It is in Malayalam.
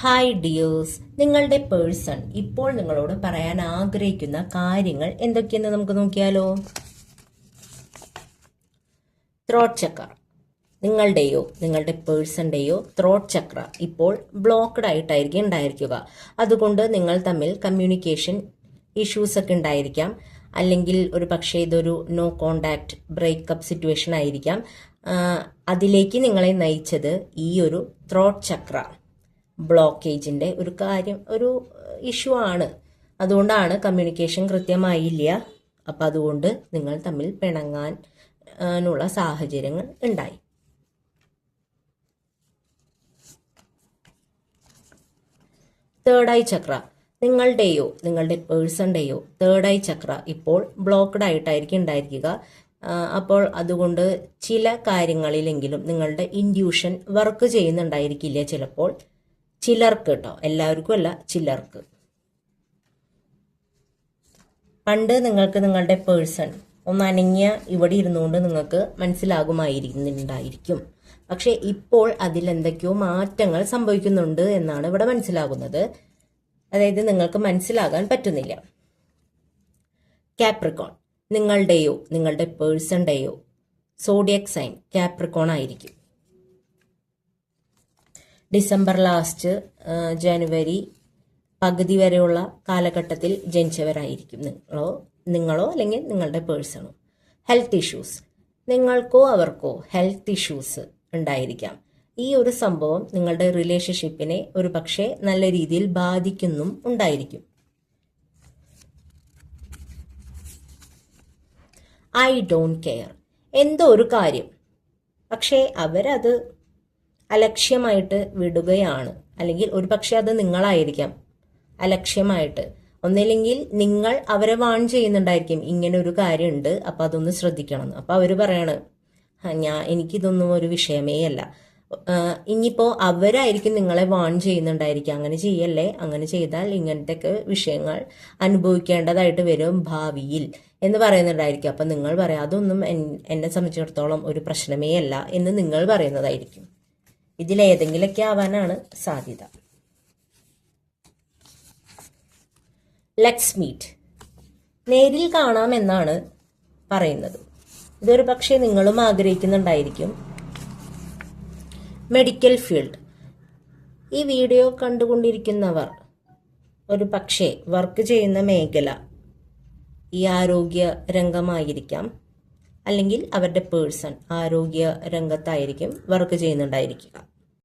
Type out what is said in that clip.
ഹായ് ഡിയേഴ്സ്, നിങ്ങളുടെ പേഴ്സൺ ഇപ്പോൾ നിങ്ങളോട് പറയാൻ ആഗ്രഹിക്കുന്ന കാര്യങ്ങൾ എന്തൊക്കെയെന്ന് നമുക്ക് നോക്കിയാലോ. ത്രോട്ട് ചക്ര, നിങ്ങളുടെയോ നിങ്ങളുടെ പേഴ്സന്റെയോ ത്രോട്ട് ചക്ര ഇപ്പോൾ ബ്ലോക്ക്ഡ് ആയിട്ടായിരിക്കും ഉണ്ടായിരിക്കുക. അതുകൊണ്ട് നിങ്ങൾ തമ്മിൽ കമ്മ്യൂണിക്കേഷൻ ഇഷ്യൂസ് ഒക്കെ ഉണ്ടായിരിക്കാം. അല്ലെങ്കിൽ ഒരു പക്ഷേ ഇതൊരു നോ കോണ്ടാക്ട് ബ്രേക്കപ്പ് സിറ്റുവേഷൻ ആയിരിക്കാം. അതിലേക്ക് നിങ്ങളെ നയിച്ചത് ഈ ഒരു ത്രോട്ട് ചക്ര ബ്ലോക്കേജിന്റെ ഒരു ഇഷ്യൂ ആണ്. അതുകൊണ്ടാണ് കമ്മ്യൂണിക്കേഷൻ കൃത്യമായില്ല. അപ്പം അതുകൊണ്ട് നിങ്ങൾ തമ്മിൽ പിണങ്ങാനുള്ള സാഹചര്യങ്ങൾ ഉണ്ടായി. തേർഡ് ഐ ചക്ര, നിങ്ങളുടെയോ നിങ്ങളുടെ പേഴ്സന്റെയോ തേർഡ് ഐ ചക്ര ഇപ്പോൾ ബ്ലോക്ക്ഡ് ആയിട്ടായിരിക്കും ഉണ്ടായിരിക്കുക. അപ്പോൾ അതുകൊണ്ട് ചില കാര്യങ്ങളിലെങ്കിലും നിങ്ങളുടെ ഇൻഡ്യൂഷൻ വർക്ക് ചെയ്യുന്നുണ്ടായിരിക്കില്ല. ചിലപ്പോൾ ചിലർക്ക് കേട്ടോ, എല്ലാവർക്കും അല്ല, ചിലർക്ക്. പണ്ട് നിങ്ങൾക്ക് നിങ്ങളുടെ പേഴ്സൺ ഒന്ന് അനങ്ങിയ ഇവിടെ ഇരുന്നുകൊണ്ട് നിങ്ങൾക്ക് മനസ്സിലാകുമായിരുന്നുണ്ടായിരിക്കും. പക്ഷെ ഇപ്പോൾ അതിലെന്തൊക്കെയോ മാറ്റങ്ങൾ സംഭവിക്കുന്നുണ്ട് എന്നാണ് ഇവിടെ മനസ്സിലാകുന്നത്. അതായത് നിങ്ങൾക്ക് മനസ്സിലാകാൻ പറ്റുന്നില്ല. കാപ്രിക്കോൺ, നിങ്ങളുടെയോ നിങ്ങളുടെ പേഴ്സന്റെയോ സോഡിയക് സൈൻ കാപ്രിക്കോൺ ആയിരിക്കും. ഡിസംബർ ലാസ്റ്റ് ജനുവരി പകുതി വരെയുള്ള കാലഘട്ടത്തിൽ ജനിച്ചവരായിരിക്കും നിങ്ങളോ അല്ലെങ്കിൽ നിങ്ങളുടെ പേഴ്സണോ. ഹെൽത്ത് ഇഷ്യൂസ്, നിങ്ങൾക്കോ അവർക്കോ ഹെൽത്ത് ഇഷ്യൂസ് ഉണ്ടായിരിക്കാം. ഈ ഒരു സംഭവം നിങ്ങളുടെ റിലേഷൻഷിപ്പിനെ ഒരു പക്ഷേ നല്ല രീതിയിൽ ബാധിക്കുന്നും ഉണ്ടായിരിക്കും. ഐ ഡോണ്ട് കെയർ, എന്തോ ഒരു കാര്യം, പക്ഷേ അവരത് അലക്ഷ്യമായിട്ട് വിടുകയാണ്. അല്ലെങ്കിൽ ഒരു പക്ഷെ അത് നിങ്ങളായിരിക്കാം അലക്ഷ്യമായിട്ട്. ഒന്നില്ലെങ്കിൽ നിങ്ങൾ അവരെ വാൺ ചെയ്യുന്നുണ്ടായിരിക്കും, ഇങ്ങനെ ഒരു കാര്യമുണ്ട്, അപ്പൊ അതൊന്ന് ശ്രദ്ധിക്കണം എന്ന്. അപ്പൊ അവര് പറയാണ്, എനിക്കിതൊന്നും ഒരു വിഷയമേ അല്ല. ഇനിയിപ്പോ അവരായിരിക്കും നിങ്ങളെ വാൺ ചെയ്യുന്നുണ്ടായിരിക്കും, അങ്ങനെ ചെയ്യല്ലേ, അങ്ങനെ ചെയ്താൽ ഇങ്ങനത്തെ വിഷയങ്ങൾ അനുഭവിക്കേണ്ടതായിട്ട് വരും ഭാവിയിൽ എന്ന് പറയുന്നുണ്ടായിരിക്കും. അപ്പൊ നിങ്ങൾ പറയാം, അതൊന്നും എന്നെ സംബന്ധിച്ചിടത്തോളം ഒരു പ്രശ്നമേ അല്ല എന്ന് നിങ്ങൾ പറയുന്നതായിരിക്കും. ഇതിലേതെങ്കിലൊക്കെ ആവാനാണ് സാധ്യത. ലെറ്റ്സ് മീറ്റ്, നേരിൽ കാണാമെന്നാണ് പറയുന്നത്. ഇതൊരു പക്ഷേ നിങ്ങളും ആഗ്രഹിക്കുന്നുണ്ടായിരിക്കും. മെഡിക്കൽ ഫീൽഡ്, ഈ വീഡിയോ കണ്ടുകൊണ്ടിരിക്കുന്നവർ ഒരു പക്ഷേ വർക്ക് ചെയ്യുന്ന മേഖല ഈ ആരോഗ്യ രംഗമായിരിക്കാം. അല്ലെങ്കിൽ അവരുടെ പേഴ്സൺ ആരോഗ്യ രംഗത്തായിരിക്കും വർക്ക് ചെയ്യുന്നുണ്ടായിരിക്കുക.